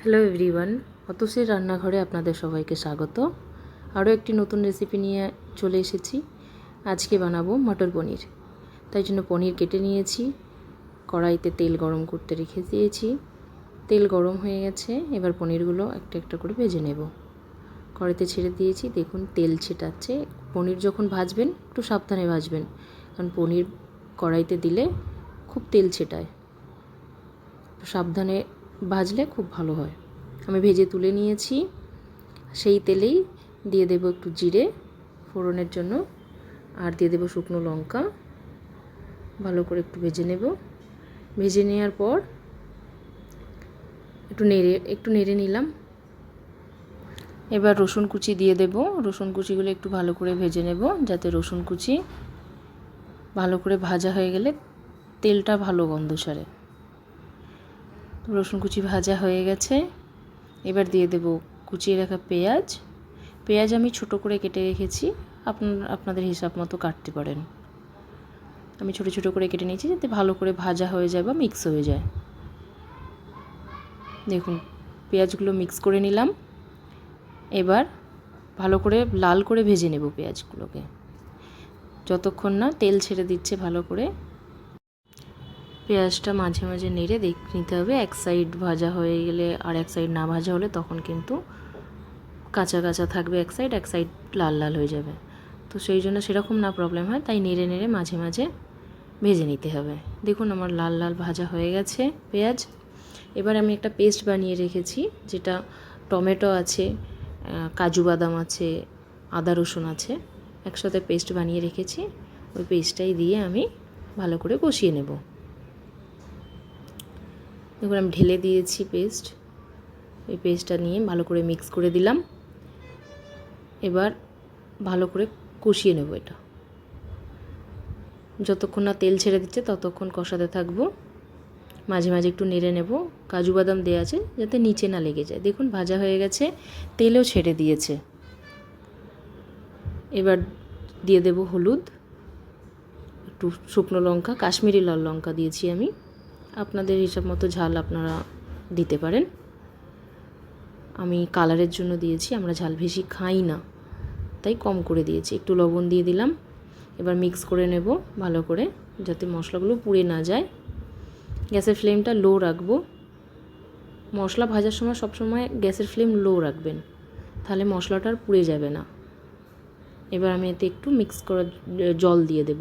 Hello everyone, অতসীর রান্নাঘরে আপনাদের সবাইকে স্বাগত। আরও একটি নতুন রেসিপি নিয়ে চলে এসেছি। আজকে বানাবো মটর পনির। তাই জন্য পনির কেটে নিয়েছি, কড়াইতে তেল গরম করতে রেখে দিয়েছি। তেল গরম হয়ে গেছে, এবার পনিরগুলো একটা একটা করে ভেজে নেব। কড়াইতে ছেড়ে দিয়েছি, দেখুন তেল ছেটাচ্ছে। পনির যখন ভাজবেন একটু সাবধানে ভাজবেন, কারণ পনির কড়াইতে দিলে খুব তেল ছেটায়। সাবধানে ভাজলে খুব ভালো হয়। আমি ভেজে তুলে নিয়েছি। সেই তেলেই দিয়ে দেব একটু জিরে ফোড়নের জন্য, আর দিয়ে দেব শুকনো লঙ্কা। ভালো করে একটু ভেজে নেব। ভেজে নেওয়ার পর একটু নেড়ে নিলাম। এবার রসুন কুচি দিয়ে দেব। রসুন কুচিগুলো একটু ভালো করে ভেজে নেব, যাতে রসুন কুচি ভালো করে ভাজা হয়ে গেলে তেলটা ভালো গন্ধ ছাড়ে। রসুন কুচি ভাজা হয়ে গেছে। এবার দিয়ে দেব কুচিয়ে রাখা পেঁয়াজ আমি ছোট করে কেটে রেখেছি, আপনাদের হিসাব মতো কাটতে পারেন। আমি ছোট ছোট করে কেটে নিয়েছি, যাতে ভালো করে ভাজা হয়ে যায় বা মিক্স হয়ে যায়। দেখুন পেঁয়াজগুলো মিক্স করে নিলাম। এবার ভালো করে লাল করে ভেজে নেব পেঁয়াজগুলোকে, যতক্ষণ না তেল ছেড়ে দিচ্ছে। ভালো করে পেঁয়াজটা মাঝে মাঝে নেড়ে নিতে হবে। এক সাইড ভাজা হয়ে গেলে আর এক সাইড না ভাজা হলে তখন কিন্তু কাঁচা কাঁচা থাকবে, এক সাইড লাল লাল হয়ে যাবে। তো সেই জন্য সেরকম না প্রবলেম হয়, তাই নেড়ে নেড়ে মাঝে মাঝে ভেজে নিতে হবে। দেখুন আমার লাল লাল ভাজা হয়ে গেছে পেঁয়াজ। এবার আমি একটা পেস্ট বানিয়ে রেখেছি, যেটা টমেটো আছে, কাজু বাদাম আছে, আদা রসুন আছে, একসাথে পেস্ট বানিয়ে রেখেছি। ওই পেস্টটাই দিয়ে আমি ভালো করে কষিয়ে নেব। দেখুন আমি ঢেলে দিয়েছি পেস্ট। এই পেস্টটা নিয়ে ভালো করে মিক্স করে দিলাম। এবার ভালো করে কষিয়ে নেব। এটা যতক্ষণ না তেল ছেড়ে দিচ্ছে ততক্ষণ কষাতে থাকবো। মাঝে মাঝে একটু নেড়ে নেব। কাজু বাদাম দেওয়া আছে যাতে নিচে না লেগে যায়। দেখুন ভাজা হয়ে গেছে, তেলও ছেড়ে দিয়েছে। এবার দিয়ে দেব হলুদ, একটু শুকনো লঙ্কা, কাশ্মীরি লাল লঙ্কা দিয়েছি আমি। আপনাদের হিসাব মতো ঝাল আপনারা দিতে পারেন। আমি কালারের জন্য দিয়েছি, আমরা ঝাল বেশি খাই না, তাই কম করে দিয়েছি। একটু লবণ দিয়ে দিলাম। এবার মিক্স করে নেব ভালো করে, যাতে মশলাগুলো পুড়ে না যায়। গ্যাসের ফ্লেমটা লো রাখবো। মশলা ভাজার সময় সবসময় গ্যাসের ফ্লেম লো রাখবেন, তাহলে মশলাটা আর পুড়ে যাবে না। এবার আমি এতে একটু জল দিয়ে দেব।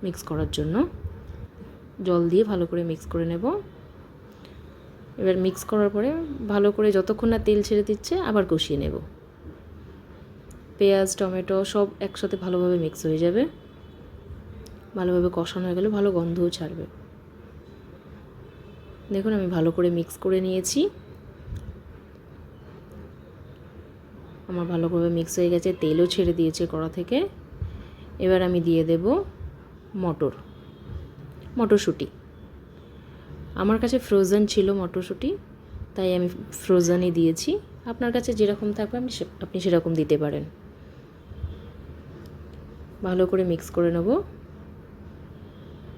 মিক্স করার জন্য জল দিয়ে ভালো করে মিক্স করে নেব। এবার মিক্স করার পরে ভালো করে যতক্ষণ না তেল ছেড়ে দিচ্ছে আবার কষিয়ে নেব। পেঁয়াজ টমেটো সব একসাথে ভালোভাবে মিক্স হয়ে যাবে। ভালোভাবে কষানো হয়ে গেলে ভালো গন্ধও ছাড়বে। দেখুন আমি ভালো করে মিক্স করে নিয়েছি। আমার ভালোভাবে মিক্স হয়ে গেছে, তেলও ছেড়ে দিয়েছে কড়া থেকে। এবার আমি দিয়ে দেব মটরশুঁটি। আমার কাছে ফ্রোজেন ছিল মটরশুঁটি, তাই আমি ফ্রোজেনই দিয়েছি। আপনার কাছে যেরকম থাকবে আপনি সেরকম দিতে পারেন। ভালো করে মিক্স করে নেব।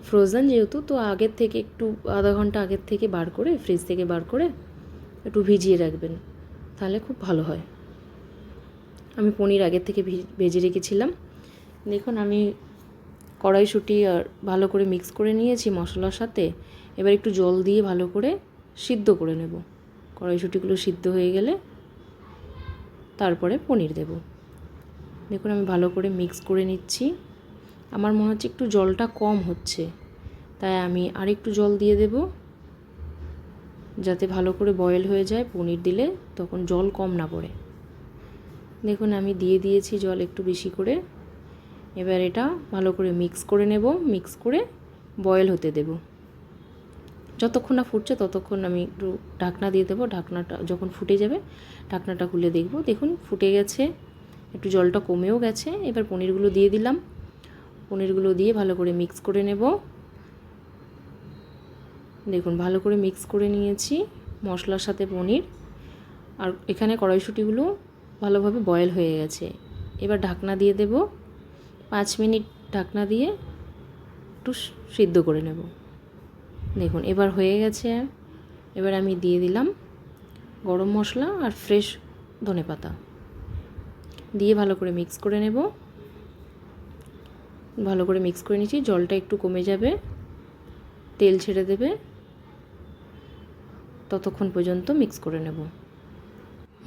ফ্রোজেন যেহেতু, তো আগের থেকে একটু আধা ঘন্টা আগের থেকে বার করে ফ্রিজ থেকে বার করে একটু ভিজিয়ে রাখবেন, তাহলে খুব ভালো হয়। আমি পনির আগের থেকে ভেজে রেখেছিলাম। দেখুন আমি কড়াইশুঁটি আর ভালো করে মিক্স করে নিয়েছি মশলার সাথে। এবার একটু জল দিয়ে ভালো করে সিদ্ধ করে নেব। কড়াইশুঁটিগুলো সিদ্ধ হয়ে গেলে তারপরে পনির দেব। দেখুন আমি ভালো করে মিক্স করে নিচ্ছি। আমার মনে হচ্ছে একটু জলটা কম হচ্ছে, তাই আমি আরেকটু জল দিয়ে দেব, যাতে ভালো করে বয়েল হয়ে যায়। পনির দিলে তখন জল কম না পড়ে। দেখুন আমি দিয়ে দিয়েছি জল একটু বেশি করে। এবার এটা ভালো করে মিক্স করে নেব। মিক্স করে বয়েল হতে দেব। যতক্ষণ না ফুটছে ততক্ষণ আমি একটু ঢাকনা দিয়ে দেবো। ঢাকনাটা যখন ফুটে যাবে ঢাকনাটা খুলে দেখব। দেখুন ফুটে গেছে, একটু জলটা কমেও গেছে। এবার পনিরগুলো দিয়ে দিলাম। পনিরগুলো দিয়ে ভালো করে মিক্স করে নেব। দেখুন ভালো করে মিক্স করে নিয়েছি মশলার সাথে পনির। আর এখানে কড়াইশুঁটিগুলো ভালোভাবে বয়েল হয়ে গেছে। এবার ঢাকনা দিয়ে দেব। 5 মিনিট ঢাকনা দিয়ে একটু সিদ্ধ করে নেব। দেখুন এবার হয়ে গেছে। এবার আমি দিয়ে দিলাম গরম মশলা আর ফ্রেশ ধনেপাতা দিয়ে ভালো করে মিক্স করে নেব। ভালো করে মিক্স করে নিচ্ছি, জলটা একটু কমে যাবে, তেল ছেড়ে দেবে, ততক্ষণ পর্যন্ত মিক্স করে নেব।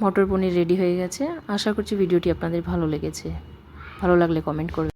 মটর পনির রেডি হয়ে গেছে। আশা করছি ভিডিওটি আপনাদের ভালো লেগেছে। ভালো লাগলে কমেন্ট করবেন।